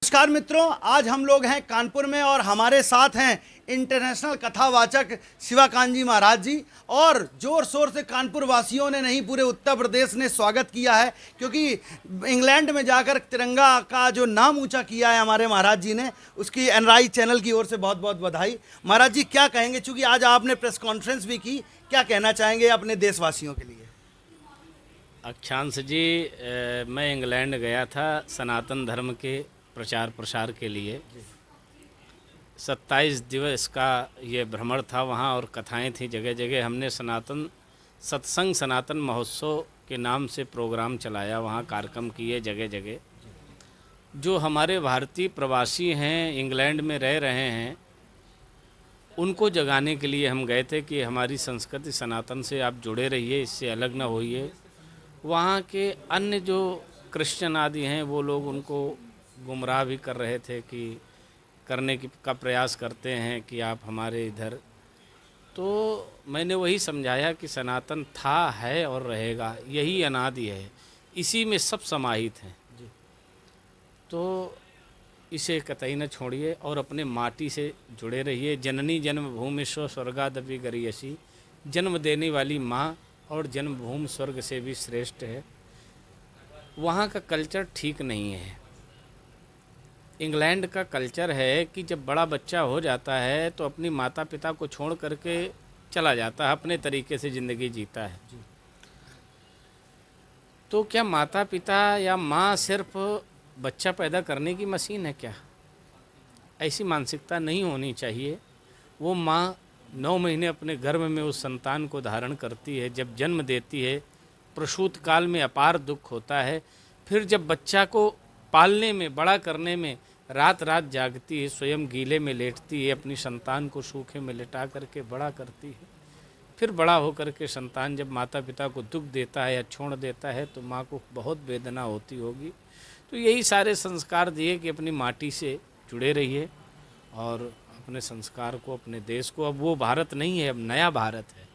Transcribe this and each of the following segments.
नमस्कार मित्रों, आज हम लोग हैं कानपुर में और हमारे साथ हैं इंटरनेशनल कथावाचक शिवाकांत जी महाराज जी। और जोर शोर से कानपुर वासियों ने नहीं, पूरे उत्तर प्रदेश ने स्वागत किया है, क्योंकि इंग्लैंड में जाकर तिरंगा का जो नाम ऊंचा किया है हमारे महाराज जी ने, उसकी एनआरआई चैनल की ओर से बहुत बहुत बधाई। महाराज जी क्या कहेंगे, चूँकि आज आपने प्रेस कॉन्फ्रेंस भी की, क्या कहना चाहेंगे अपने देशवासियों के लिए? अक्षांश जी, मैं इंग्लैंड गया था सनातन धर्म के प्रचार प्रसार के लिए। 27 दिवस का ये भ्रमण था वहाँ, और कथाएं थी जगह जगह। हमने सनातन सत्संग सनातन महोत्सव के नाम से प्रोग्राम चलाया, वहाँ कार्यक्रम किए जगह जगह। जो हमारे भारतीय प्रवासी हैं, इंग्लैंड में रह रहे हैं, उनको जगाने के लिए हम गए थे कि हमारी संस्कृति सनातन से आप जुड़े रहिए, इससे अलग ना होइए। वहाँ के अन्य जो क्रिश्चियन आदि हैं, वो लोग उनको गुमराह भी कर रहे थे कि करने का प्रयास करते हैं कि आप हमारे इधर। तो मैंने वही समझाया कि सनातन था, है और रहेगा, यही अनादि है, इसी में सब समाहित हैं। तो इसे कतई न छोड़िए और अपने माटी से जुड़े रहिए। जननी जन्मभूमि स्व स्वर्गादपि गरीयसी, जन्म देने वाली माँ और जन्मभूमि स्वर्ग से भी श्रेष्ठ है। वहाँ का कल्चर ठीक नहीं है। इंग्लैंड का कल्चर है कि जब बड़ा बच्चा हो जाता है तो अपनी माता पिता को छोड़ करके चला जाता है, अपने तरीके से ज़िंदगी जीता है। तो क्या माता पिता या माँ सिर्फ बच्चा पैदा करने की मशीन है क्या? ऐसी मानसिकता नहीं होनी चाहिए। वो माँ 9 महीने अपने गर्भ में उस संतान को धारण करती है, जब जन्म देती है प्रसूत काल में अपार दुख होता है। फिर जब बच्चा को पालने में, बड़ा करने में रात रात जागती है, स्वयं गीले में लेटती है, अपनी संतान को सूखे में लेटा करके बड़ा करती है। फिर बड़ा होकर के संतान जब माता पिता को दुख देता है या छोड़ देता है तो माँ को बहुत वेदना होती होगी। तो यही सारे संस्कार दिए कि अपनी माटी से जुड़े रहिए और अपने संस्कार को, अपने देश को। अब वो भारत नहीं है, अब नया भारत है।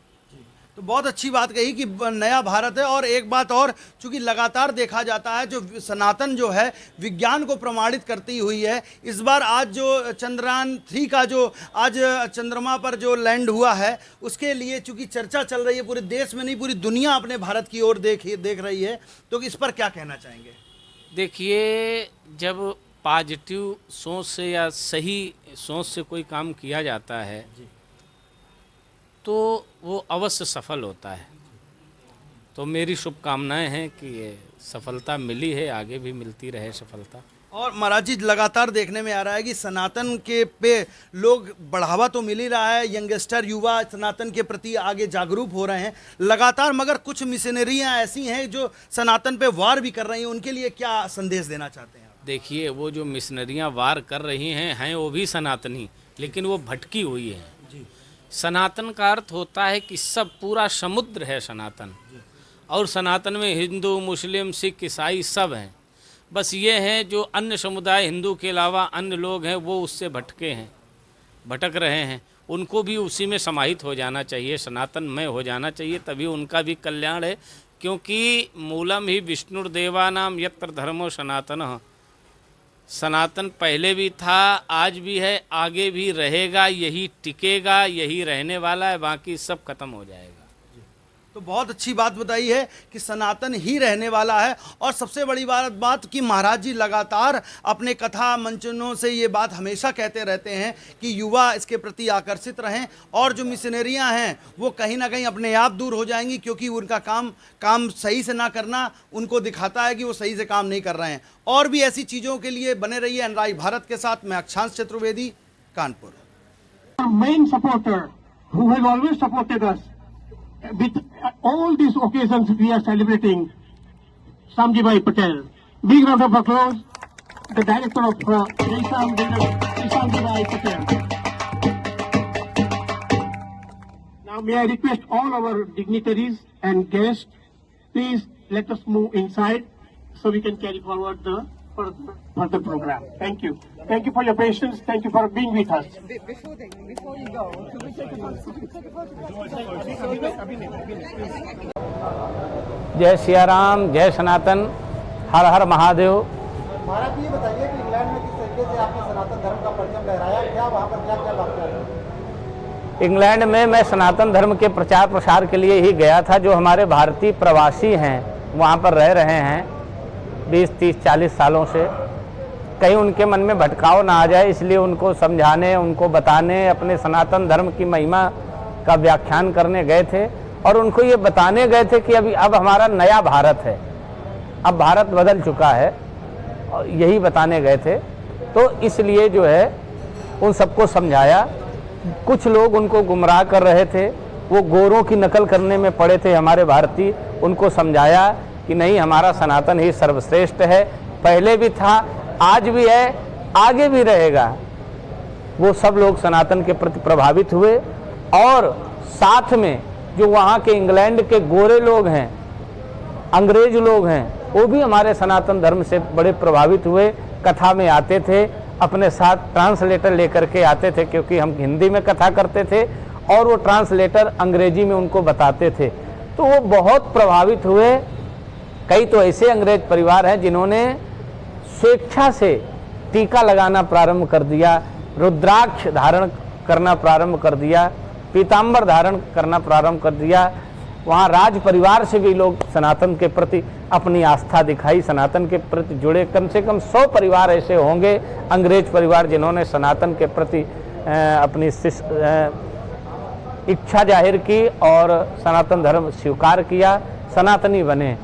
तो बहुत अच्छी बात कही कि नया भारत है। और एक बात और, चूंकि लगातार देखा जाता है जो सनातन जो है विज्ञान को प्रमाणित करती हुई है। इस बार आज जो चंद्रयान 3 का जो आज चंद्रमा पर जो लैंड हुआ है, उसके लिए चूंकि चर्चा चल रही है, पूरे देश में नहीं पूरी दुनिया अपने भारत की ओर देख रही है, तो इस पर क्या कहना चाहेंगे? देखिए, जब पॉजिटिव सोच से या सही सोच से कोई काम किया जाता है तो वो अवश्य सफल होता है। तो मेरी शुभकामनाएं हैं कि ये सफलता मिली है, आगे भी मिलती रहे सफलता। और महाराज जी, लगातार देखने में आ रहा है कि सनातन के पे लोग बढ़ावा तो मिल ही रहा है, यंगस्टर युवा सनातन के प्रति आगे जागरूक हो रहे हैं लगातार, मगर कुछ मिशनरियां ऐसी हैं जो सनातन पे वार भी कर रही हैं। उनके लिए क्या संदेश देना चाहते हैं आप? देखिए, वो जो मिशनरियां वार कर रही हैं वो भी सनातनी, लेकिन वो भटकी हुई हैं। सनातन का अर्थ होता है कि सब पूरा समुद्र है सनातन, और सनातन में हिंदू, मुस्लिम, सिख, ईसाई सब हैं। बस ये हैं जो अन्य समुदाय, हिंदू के अलावा अन्य लोग हैं, वो उससे भटके हैं, भटक रहे हैं। उनको भी उसी में समाहित हो जाना चाहिए, सनातन में हो जाना चाहिए, तभी उनका भी कल्याण है। क्योंकि मूलम ही विष्णुर्देवानाम यत्र धर्मो सनातन। सनातन पहले भी था, आज भी है, आगे भी रहेगा, यही टिकेगा, यही रहने वाला है, बाकी सब खत्म हो जाएगा। तो बहुत अच्छी बात बताई है कि सनातन ही रहने वाला है। और सबसे बड़ी बात कि महाराज जी लगातार अपने कथा मंचनों से ये बात हमेशा कहते रहते हैं कि युवा इसके प्रति आकर्षित रहें, और जो मिशनरियां हैं वो कहीं ना कहीं अपने आप दूर हो जाएंगी, क्योंकि उनका काम सही से ना करना उनको दिखाता है कि वो सही से काम नहीं कर रहे हैं। और भी ऐसी चीज़ों के लिए बने रहिए एनआरआई भारत के साथ। मैं अक्षांश Chaturvedi, Kanpur. Main supporter who has always supported us with all these occasions we are celebrating, Shyamji Bhai Patel. Big round of applause, the director of Shyamji Bhai Patel. Now may I request all our dignitaries and guests, please let us move inside so we can carry forward the further program. Thank you. Thank you for your patience. Thank you for being with us. Before you go, should we take a photo? जय सिया राम, जय सनातन, हर हर महादेव। महाराज ये बताइए कि England में किस से आपने सनातन धर्म का परचम लहराया, क्या वहाँ पर क्या क्या वाक़या हुआ? इंग्लैंड में मैं सनातन धर्म के प्रचार प्रसार के लिए ही गया था। जो हमारे भारतीय प्रवासी हैं वहाँ पर रह रहे हैं 20, 30, 40 सालों से, कहीं उनके मन में भटकाव ना आ जाए, इसलिए उनको समझाने, उनको बताने, अपने सनातन धर्म की महिमा का व्याख्यान करने गए थे। और उनको ये बताने गए थे कि अब हमारा नया भारत है, अब भारत बदल चुका है, और यही बताने गए थे। तो इसलिए जो है उन सबको समझाया। कुछ लोग उनको गुमराह कर रहे थे, वो गोरों की नकल करने में पड़े थे हमारे भारतीय, उनको समझाया कि नहीं, हमारा सनातन ही सर्वश्रेष्ठ है, पहले भी था, आज भी है, आगे भी रहेगा। वो सब लोग सनातन के प्रति प्रभावित हुए। और साथ में जो वहाँ के इंग्लैंड के गोरे लोग हैं, अंग्रेज लोग हैं, वो भी हमारे सनातन धर्म से बड़े प्रभावित हुए। कथा में आते थे, अपने साथ ट्रांसलेटर लेकर के आते थे, क्योंकि हम हिंदी में कथा करते थे और वो ट्रांसलेटर अंग्रेजी में उनको बताते थे। तो वो बहुत प्रभावित हुए। कई तो ऐसे अंग्रेज परिवार हैं जिन्होंने स्वेच्छा से टीका लगाना प्रारंभ कर दिया, रुद्राक्ष धारण करना प्रारंभ कर दिया, पीताम्बर धारण करना प्रारंभ कर दिया। वहाँ राज परिवार से भी लोग सनातन के प्रति अपनी आस्था दिखाई, सनातन के प्रति जुड़े। कम से कम 100 परिवार ऐसे होंगे अंग्रेज परिवार जिन्होंने सनातन के प्रति अपनी इच्छा जाहिर की और सनातन धर्म स्वीकार किया, सनातनी बने।